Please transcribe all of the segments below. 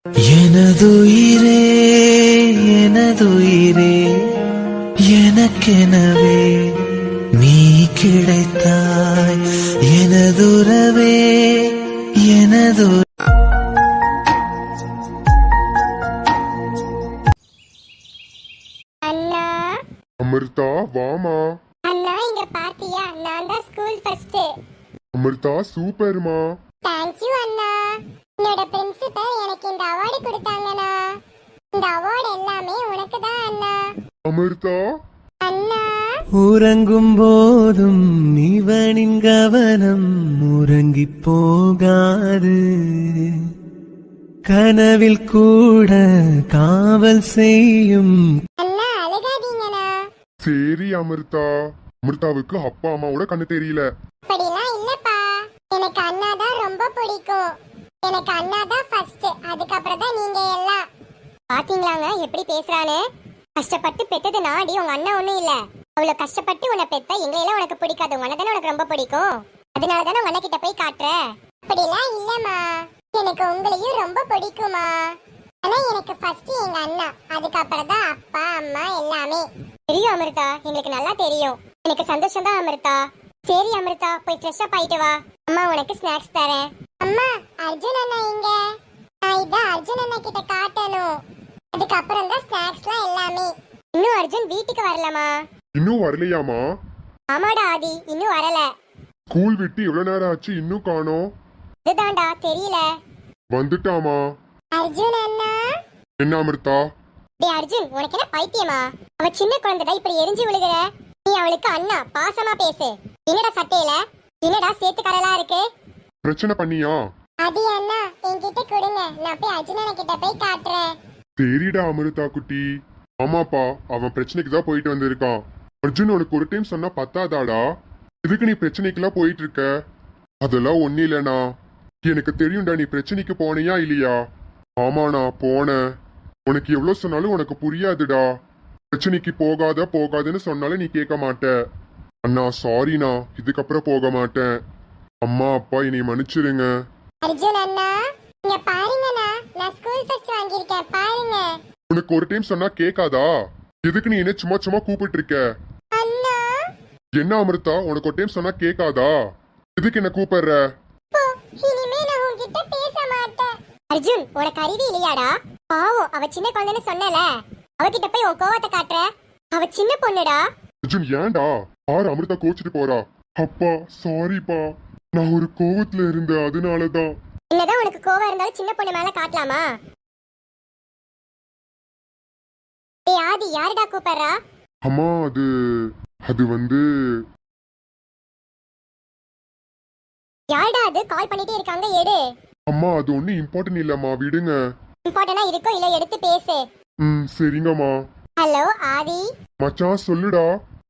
எனதுயிரே எனதுயிரே எனக்கெனவே நீ கிடைத்தாய் எனதுறவே எனது அண்ணா அமிர்தா வாமா. அண்ணா இங்க பாத்தியா நான் தான் ஸ்கூல் ஃபர்ஸ்ட். அமிர்தா சூப்பர்மா. தேங்க் யூ அண்ணா. என்னோட பிரின்சிபல் எனக்கு இந்த அவார்டு கொடுத்தாங்கண்ணா. இந்த அவார்டு எல்லாமே உனக்கு தான் அண்ணா. அமிர்தா அண்ணா உறங்கும் போதும் இவனின் கவனம் உறங்கி போகாது கனவில் கூட காவல் செய்யும். அண்ணா அழுகாதீங்கண்ணா. சரி அமிர்தா. அமிர்தாவுக்கு அப்பா அம்மாவோட கண்ணு தெரியல. அப்படிலாம் இல்லப்பா. எனக்கு அண்ணா தான் ரொம்ப பிடிக்கும். எனக்கு அண்ணா தான் ஃபர்ஸ்ட். அதுக்கப்புறம் தான் நீங்க எல்லாம். பாத்தீங்களாங்க எப்படி பேசுறானே. கஷ்டப்பட்டு பெத்தது நாடி உங்க அண்ணா ஒண்ணும் இல்ல. அவ்வளவு கஷ்டப்பட்டு உன்னை பெத்த எங்களையெல்லாம் உனக்கு பிடிக்காது. உங்க அண்ணன் தானே உனக்கு ரொம்ப பிடிக்கும். அதனால தானே உங்க அண்ணன் கிட்ட போய் காட்டுற. அப்படிலாம் இல்லம்மா. எனக்கு உங்களையும் ரொம்ப பிடிக்குமா. ஆனா எனக்கு ஃபர்ஸ்ட் எங்க அண்ணா, அதுக்கப்புறம் தான் அப்பா அம்மா எல்லாமே. தெரியும் அமிர்தா, எங்களுக்கு நல்லா தெரியும். எனக்கு சந்தோஷம் தான் அமிர்தா. சரி அமிர்தா, போய் ஃப்ரெஷ் அப் ஆயிட்டு வா. அம்மா உனக்கு ஸ்நாக்ஸ் தரேன். அம்மா அர்ஜுன் அண்ணா எங்க? நான் இத அர்ஜுன் அண்ணா கிட்ட காட்டணும். அதுக்கப்புறம் தான் ஸ்நாக்ஸ்லாம் எல்லாமே. இன்னும் அர்ஜுன் வீட்டுக்கு வரலமா? இன்னும் வரலையாமா? ஆமாடா ஆதி, இன்னும் வரல. ஸ்கூல் விட்டு எவ்வளவு நேரம் ஆச்சு இன்னும் காணோம்? இதுதான்டா தெரியல. வந்துட்டாமா. அர்ஜுன் அண்ணா. என்ன அமிர்தா? டேய் அர்ஜுன், உனக்கு என்ன பைத்தியமா? அவ சின்ன குழந்தைடா, இப்படி எரிஞ்சு விழுகுற. நீ அவளுக்கு அண்ணா பாசமா பேசு. என்னடா சட்டையில என்னடா சேத்துக்கறலா இருக்கு? பிரச்சனை பண்ணியா? ஆதி அண்ணா என்கிட்ட கொடுங்க, நான் போய் அர்ஜுன் அண்ணா கிட்ட போய் காட்டுறேன். சரிடா அமிர்தா குட்டி. ஆமாப்பா, அவன் பிரச்சனைக்கு தான் போயிட்டு வந்திருக்கான். அர்ஜுன் உனக்கு ஒரு டைம் சொன்னா பத்தாதாடா? எதுக்கு நீ பிரச்சனைக்கெல்லாம் போயிட்டு இருக்க? அதெல்லாம் ஒன்னும் இல்லைண்ணா. எனக்கு தெரியும்டா நீ பிரச்சனைக்கு போனியா இல்லையா? ஆமாண்ணா போனேன். உனக்கு எவ்வளவு சொன்னாலும் உனக்கு புரியாதுடா. பிரச்சனைக்கு போகாதுன்னு சொன்னாலும் நீ கேட்க மாட்ட. அண்ணா சாரிண்ணா, இதுக்கப்புறம் போக மாட்டேன். அம்மா அப்பா என்னை மன்னிச்சிருங்க. அர்ஜுன் அண்ணா இங்க பாருங்கண்ணா, நான் ஸ்கூல் ஃபர்ஸ்ட் வாங்கியிருக்கேன் பாருங்க. உனக்கு ஒரு டைம் சொன்னா கேட்காதா? எதுக்கு நீ என்ன சும்மா சும்மா கூப்பிட்டு இருக்க? அண்ணா என்ன அமிர்தா, உனக்கு ஒரு டைம் சொன்னா கேட்காதா? எதுக்கு என்ன கூப்பிடுற? போ, இனிமே நான் உன்கிட்ட பேச மாட்டேன். அர்ஜுன் உனக்கு அறிவு இல்லையாடா? பாவம், அவ சின்ன குழந்தைன்னு சொன்னல, அவகிட்ட போய் உன் கோவத்தை காட்டுற. அவ சின்ன பொண்ணுடா. அர்ஜுன் ஏன்டா? ஆறு அமிர்தா கோச்சிட்டு போறா. அப்பா சாரிப்பா, நான் ஒரு கோவத்துல இருந்தேன், அதனாலதான். என்னதான் உனக்கு கோவம் இருந்தாலும் சின்ன பொண்ணு மேல காட்டலாமா? ஏய் ஆதி, யாருடா கூப்பிடுறா? அம்மா அது அது வந்து யாருடா அது? கால் பண்ணிட்டே இருக்காங்க, எடு. அம்மா அது ஒண்ணு இம்பார்ட்டன்ட் இல்லம்மா, விடுங்க. இம்பார்ட்டன்டா இருக்கோ இல்ல எடுத்து பேசு. சரிங்கம்மா. ஹலோ ஆதி. மச்சான் சொல்லுடா.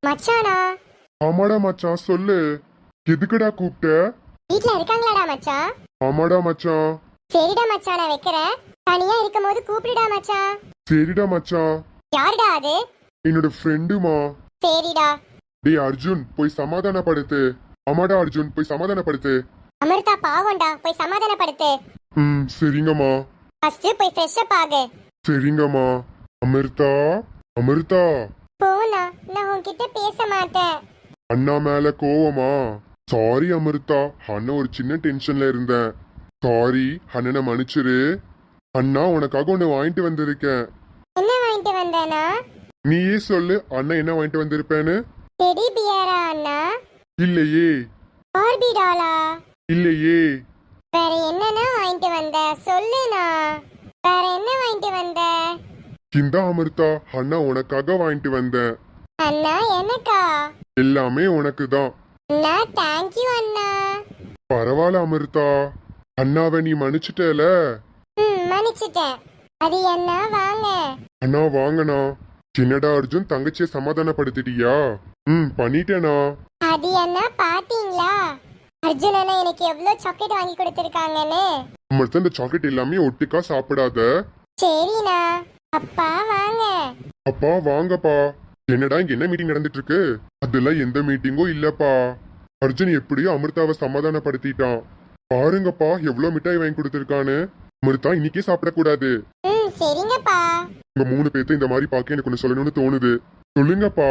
மச்சானா? ஆமாடா மச்சான் சொல்லு. எதுக்குடா கூப்பிட்ட? வீட்ல இருக்காங்களாடா மச்சான்? ஆமாடா மச்சான். சரிடா மச்சான், நான் வைக்கிறேன். தனியா இருக்கும்போது கூப்பிடுடா மச்சான். சரிடா மச்சான். யாருடா அது? என்னோட ஃப்ரெண்டுமா. சரிடா. டேய் அர்ஜுன் போய் சமாதானப்படுத்து. ஆமாடா அர்ஜுன் போய் சமாதானப்படுத்து. அமிர்தா பாவம்டா, போய் சமாதானப்படுத்து. சரிங்கம்மா. ஃபர்ஸ்ட் போய் ஃப்ரெஷ் அப் ஆகு. சரிங்கம்மா. அமிர்தா அமிர்தா. போனா நான் உன்கிட்ட பேச மாட்டேன். அண்ணா மேல கோவமா? சாரி அமிர்தா, அண்ணன் ஒரு சின்ன டென்ஷன்ல இருந்தேன். சாரி, அண்ணனை மன்னிச்சிரு. அண்ணா உனக்காக ஒண்ணு வாங்கிட்டு வந்திருக்கேன். என்ன வாங்கிட்டு வந்தேனா? நீயே சொல்லு, அண்ணன் என்ன வாங்கிட்டு வந்திருப்பேன்னு. டெடி பியரா அண்ணா? இல்லையே. பார்பி டாலா? இல்லையே. வேற என்னன்னா வாங்கிட்டு வந்த சொல்லுனா? வேற என்ன வாங்கிட்டு வந்த? இந்த அமிர்தா, அண்ணா உனக்காக வாங்கிட்டு வந்தேன். அண்ணா எனக்கா? எல்லாமே உனக்கு தான். அண்ணா தேங்க்யூ அண்ணா. பரவாயில்ல அமிர்தா, அண்ணாவை நீ மன்னிச்சிட்டல. மன்னிச்சிட்டேன். அது என்ன வாங்க. அண்ணா வாங்கண்ணா. சின்னடா அர்ஜுன் தங்கச்சியை சமாதானப்படுத்திட்டியா? பண்ணிட்டேனா. அது என்ன பாத்தீங்களா? அர்ஜுன் அண்ணா எனக்கு எவ்வளவு சாக்லேட் வாங்கி கொடுத்திருக்காங்கன்னு. அமிர்தா இந்த சாக்லேட் எல்லாமே ஒட்டுக்கா சாப்பிடாத. சரிண்ணா. அப்பா வாங்க. அப்பா வாங்கப்பா. என்னடா இங்க என்ன மீட்டிங் நடந்துட்டு இருக்கு? அதெல்லாம் எந்த மீட்டிங்கும் இல்லப்பா. அர்ஜுன் எப்படியோ அமிர்தாவை சமாதானப்படுத்திட்டான். பாருங்கப்பா எவ்வளவு மிட்டாய் வாங்கி கொடுத்திருக்கான்னு. அமிர்தா இன்னைக்கே சாப்பிடக்கூடாது. ம் சரிங்கப்பா. உங்க 3 பேர்த்த இந்த மாதிரி பார்க்க எனக்கு ஒண்ணு சொல்லணும்னு தோணுது. சொல்லுங்கப்பா.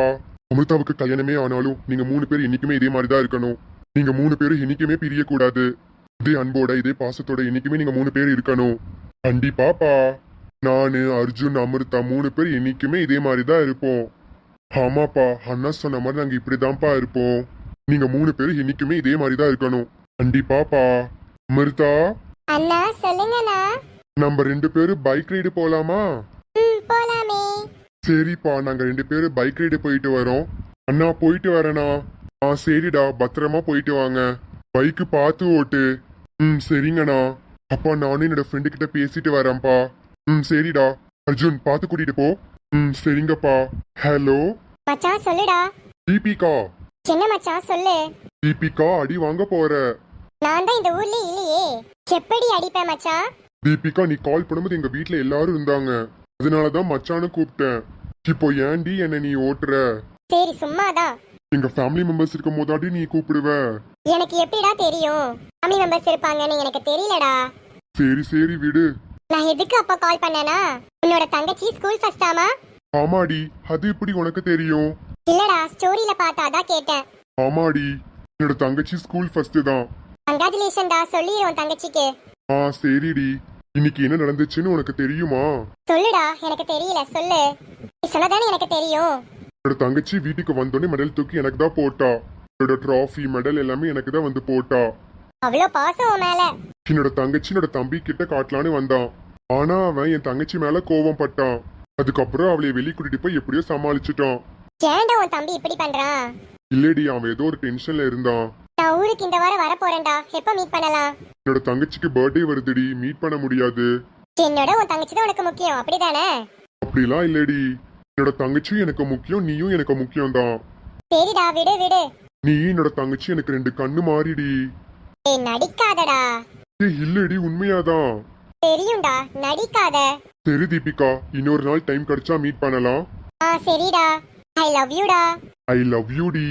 அமிர்தாவுக்கு கல்யாணமே ஆனாலும் நீங்க 3 பேர் என்னைக்குமே இதே மாதிரி தான் இருக்கணும். நீங்க 3 பேரும் என்னைக்குமே பிரியக்கூடாது. இதே அன்போட இதே பாசத்தோட என்னைக்குமே நீங்க 3 பேர் இருக்கணும். கண்டிப்பாப்பா. நானு அர்ஜுன் அமிர்தா 3 பேர் என்னைக்குமே இதே மாதிரி தான் இருப்போம். ஆமாப்பா, அண்ணா சொன்ன மாதிரி நாங்க இப்படிதான்ப்பா இருப்போம். நீங்க 3 பேரும் என்னைக்குமே இதே மாதிரி தான் இருக்கணும். கண்டிப்பாப்பா. அமிர்தா, அண்ணா சொல்லுங்கண்ணா. நம்ம 2 பேரும் பைக் ரைடு போலாமா? ம் போலாமே. சரிப்பா, நாங்க 2 பேரும் பைக் ரைடு போயிட்டு வரோம். அண்ணா போயிட்டு வரேனா? சரிடா, பத்திரமா போயிட்டு வாங்க. பைக்கு பார்த்து ஓட்டு. ம் சரிங்கண்ணா. அப்பா நானும் என்னோட ஃப்ரெண்டு கிட்ட பேசிட்டு வரேன்ப்பா. ம் சரிடா. அர்ஜுன் பார்த்து கூட்டிட்டு போ. ம் சரிங்கப்பா. ஹலோ மச்சான் சொல்லுடா. தீபிகா. என்ன மச்சான் சொல்லு. தீபிகா அடி வாங்க போற. நான் தான் இந்த ஊர்ல இல்லையே, எப்படி அடிப்பேன் மச்சான்? தீபிகா நீ கால் பண்ணும்போது எங்க வீட்ல எல்லாரும் இருந்தாங்க, அதனாலதான் மச்சான்னு கூப்பிட்டேன். இப்போ ஏன்டி என்ன நீ ஓட்டுற? சரி சும்மாதான். எங்க ஃபேமிலி மெம்பர்ஸ் இருக்கும் போதாடி நீ கூப்பிடுவ. எனக்கு எப்படிடா தெரியும் ஃபேமிலி மெம்பர்ஸ் இருப்பாங்கன்னு? எனக்கு தெரியலடா. சரி சரி விடு. நான் எதுக்கு அப்ப கால் பண்ணேனா, உன்னோட தங்கச்சி ஸ்கூல் ஃபர்ஸ்டாமா? ஆமாடி, அது எப்படி உனக்கு தெரியும்? இல்லடா ஸ்டோரியில பார்த்தாதான் கேட்டேன். ஆமாடி, என்னோட தங்கச்சி ஸ்கூல் ஃபர்ஸ்ட் தான். கங்க்ராச்சுலேஷன்டா, சொல்லிடுவோம் தங்கச்சிக்கு. சரிடி. இன்னைக்கு என்ன நடந்துச்சுன்னு உனக்கு தெரியுமா? சொல்லுடா, எனக்கு தெரியல சொல்லு. நீ சொன்னதானே எனக்கு தெரியும். என்னோட தங்கச்சி வீட்டுக்கு வந்தோடனே மெடல் தூக்கி எனக்கு தான் போட்டா. என்னோட ட்ராஃபி மெடல் எல்லாமே எனக்கு தான் வந்து போட்டா. அவ்வளோ பாசம் உன் மேல. என்னோட தங்கச்சி என்னோட தம்பி கிட்ட காட்டலான்னு வந்தான். ஆனா அவன் என் தங்கச்சி மேல கோபம் பட்டான். அதுக்கப்புறம் அவளை வெளியே கூட்டிட்டு போய் எப்படியோ சமாளிச்சுட்டான். ஏன்டா உன் தம்பி இப்படி பண்றான்? இல்லடி, அவன் ஏதோ ஒரு டென்ஷன்ல இருந்தான். நான் ஊருக்கு இந்த வாரம் வர போறேன்டா, எப்ப மீட் பண்ணலாம்? என்னோட தங்கச்சிக்கு பர்த்டே வருதுடி, மீட் பண்ண முடியாது. என்னோட உன் தங்கச்சி தான் உனக்கு முக்கியம், அப்படிதானே? அப்படிலாம் இல்லடி, என்னோட தங்கச்சியும் எனக்கு முக்கியம், நீயும் எனக்கு முக்கியம் தான். சரிடா விடு விடு. நீ என்னோட தங்கச்சி எனக்கு 2 கண்ணு மாறிடி. ஏய் நடிக்காதடா. இல்லடி, உண்மையாதான். தெரியும்டா, நடிக்காத. சரி தீபிகா, இன்னொரு நாள் டைம் கிடைச்சா மீட் பண்ணலாம். சரிடா. ஐ லவ் யூடா. I love you D.